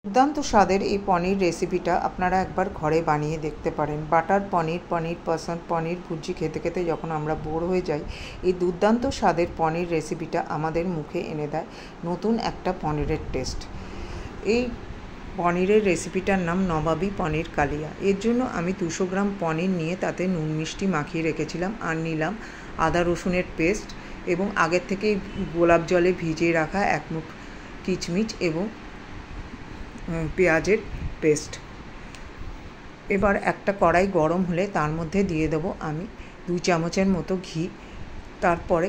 দুর্দান্ত স্বাদের এই পনির রেসিপিটা আপনারা একবার ঘরে বানিয়ে দেখতে পারেন। বাটার পনির, পনির পসন্দ, পনির ভুর্জি খেতে খেতে যখন আমরা বোর হয়ে যাই, এই দুর্দান্ত স্বাদের পনির রেসিপিটা আমাদের মুখে এনে দেয় নতুন একটা পনিরের টেস্ট। এই পনিরের রেসিপিটার নাম নবাবী পনির কালিয়া। এর জন্য আমি 200 গ্রাম পনির নিয়ে তাতে নুন মিষ্টি মাখিয়ে রেখেছিলাম, আর নিলাম আদা রসুনের পেস্ট এবং আগের থেকেই গোলাপ জলে ভিজিয়ে রাখা 1 মুঠ কিচমিচ এবং পেঁয়াজের পেস্ট। এবার একটা কড়াই গরম হলে তার মধ্যে দিয়ে দেবো আমি 2 চামচের মতো ঘি। তারপরে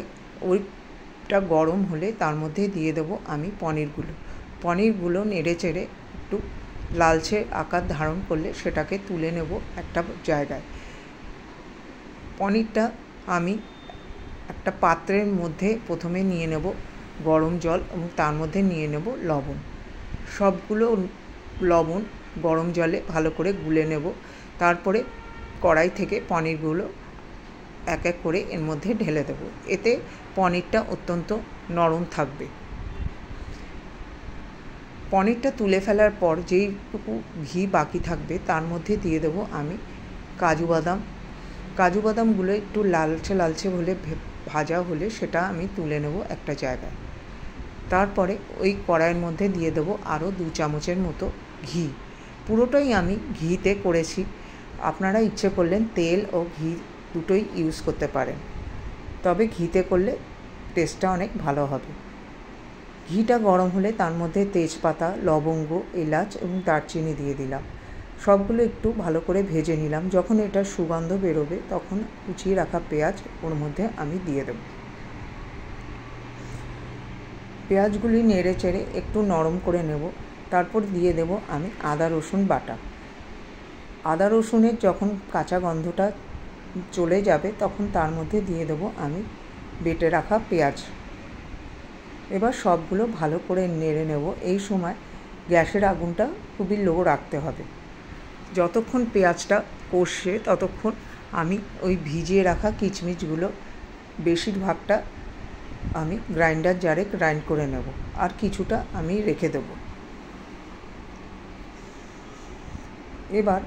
ওইটা গরম হলে তার মধ্যে দিয়ে দেবো আমি পনিরগুলো নেড়ে চেড়ে একটু লালচে আকার ধারণ করলে সেটাকে তুলে নেব একটা জায়গায়। পনিরটা আমি একটা পাত্রের মধ্যে প্রথমে নিয়ে নেব গরম জল এবং তার মধ্যে নিয়ে নেব লবণ। সবগুলো লবণ গরম জলে ভালো করে গুলে নেব। তারপরে কড়াই থেকে পনিরগুলো এক এক করে এর মধ্যে ঢেলে দেব। এতে পনিরটা অত্যন্ত নরম থাকবে। পনিরটা তুলে ফেলার পর যেইটুকু ঘি বাকি থাকবে তার মধ্যে দিয়ে দেব আমি কাজু বাদামগুলো একটু লালচে লালচে হলে ভাজা হলে সেটা আমি তুলে নেব একটা জায়গায়। তারপরে ওই কড়াইয়ের মধ্যে দিয়ে দেবো আরও 2 চামচের মতো ঘি। পুরোটাই আমি ঘিতে করেছি, আপনারা ইচ্ছে করলেন তেল ও ঘি দুটোই ইউজ করতে পারেন, তবে ঘিতে করলে টেস্টটা অনেক ভালো হবে। ঘিটা গরম হলে তার মধ্যে তেজপাতা, লবঙ্গ, এলাচ এবং দারচিনি দিয়ে দিলাম। সবগুলো একটু ভালো করে ভেজে নিলাম। যখন এটা সুগন্ধ বেরোবে তখন কুচিয়ে রাখা পেঁয়াজ ওর মধ্যে আমি দিয়ে দেবো। পেঁয়াজগুলি নেড়ে চেড়ে একটু নরম করে নেব। তারপর দিয়ে দেব আমি আদা রসুন বাটা। আদা রসুনের যখন কাঁচা গন্ধটা চলে যাবে তখন তার মধ্যে দিয়ে দেব আমি বেটে রাখা পেঁয়াজ। এবার সবগুলো ভালো করে নেড়ে নেব। এই সময় গ্যাসের আগুনটা খুবই লো রাখতে হবে। যতক্ষণ পেঁয়াজটা কষছে ততক্ষণ আমি ওই ভিজিয়ে রাখা কিচমিচগুলো বেশিরভাগটা আমি গ্রাইন্ডার জারে গ্রাইন্ড করে নেব, আর কিছুটা আমি রেখে দেব। এবার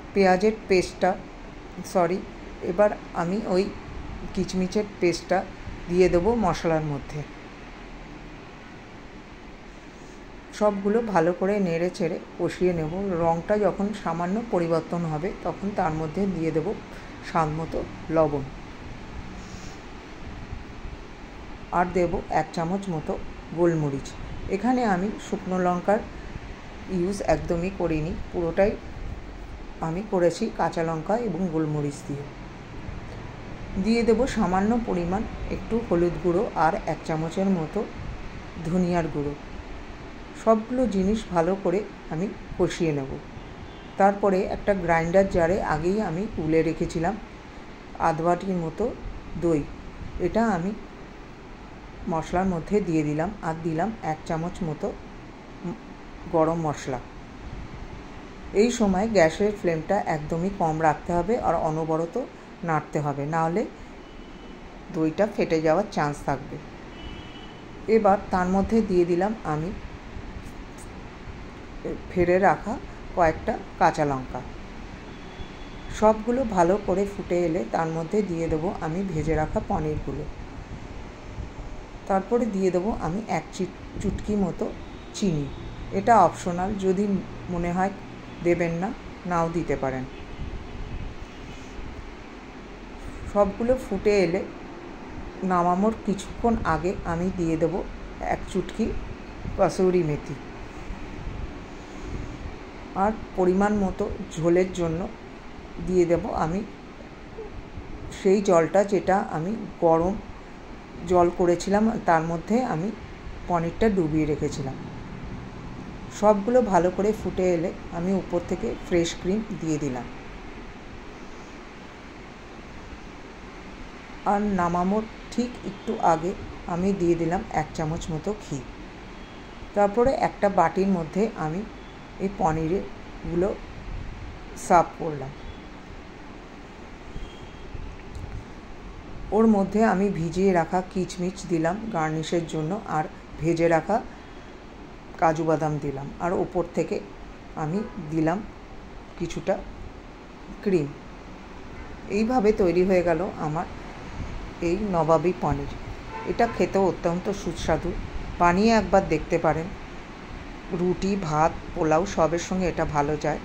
এবার আমি ওই কিচমিচের পেস্টটা দিয়ে দেবো মশলার মধ্যে। সবগুলো ভালো করে নেড়ে চেড়ে কষিয়ে নেব। রঙটা যখন সামান্য পরিবর্তন হবে তখন তার মধ্যে দিয়ে দেব স্বাদ মতো লবণ, আর দেব 1 চামচ মতো গোলমরিচ। এখানে আমি শুকনো লঙ্কার ইউজ একদমই করিনি, পুরোটাই আমি করেছি কাঁচা লঙ্কা এবং গোলমরিচ দিয়ে দেব সামান্য পরিমাণ একটু হলুদ গুঁড়ো আর 1 চামচের মতো ধনিয়ার গুঁড়ো। সবগুলো জিনিস ভালো করে আমি কষিয়ে নেব। তারপরে একটা গ্রাইন্ডার জারে আগেই আমি তুলে রেখেছিলাম আধ বাটির মতো দই। এটা আমি মশলার মধ্যে দিয়ে দিলাম, আর দিলাম 1 চামচ মতো গরম মশলা। এই সময় গ্যাসের ফ্লেমটা একদমই কম রাখতে হবে আর অনবরত নাড়তে হবে, নাহলে দইটা ফেটে যাওয়ার চান্স থাকবে। এবার তার মধ্যে দিয়ে দিলাম আমি ফেড়ে রাখা কয়েকটা কাঁচা লঙ্কা। সবগুলো ভালো করে ফুটে এলে তার মধ্যে দিয়ে দেবো আমি ভেজে রাখা পনিরগুলো। তারপরে দিয়ে দেবো আমি 1 চুটকি মতো চিনি। এটা অপশনাল, যদি মনে হয় দেবেন না, নাও দিতে পারেন। সবগুলো ফুটে এলে নামানোর কিছুক্ষণ আগে আমি দিয়ে দেবো 1 চুটকি কসুরি মেথি। আর পরিমাণ মতো ঝোলের জন্য দিয়ে দেব আমি সেই জলটা যেটা আমি গরম জল করেছিলাম, তার মধ্যে আমি পনিরটা ডুবিয়ে রেখেছিলাম। সবগুলো ভালো করে ফুটে এলে আমি উপর থেকে ফ্রেশ ক্রিম দিয়ে দিলাম, আর নামানোর ঠিক একটু আগে আমি দিয়ে দিলাম 1 চামচ মতো ঘি। তারপরে একটা বাটির মধ্যে আমি এই পনিরগুলো সার্ভ করলাম। ওর মধ্যে আমি ভিজিয়ে রাখা কিচমিচ দিলাম গার্নিশের জন্য, আর ভেজে রাখা কাজু বাদাম দিলাম, আর ওপর থেকে আমি দিলাম কিছুটা ক্রিম। এইভাবে তৈরি হয়ে গেল আমার এই নবাবী পনির। এটা খেতেও অত্যন্ত সুস্বাদু, বানিয়ে একবার দেখতে পারেন। রুটি, ভাত, পোলাও সবের সঙ্গে এটা ভালো যায়।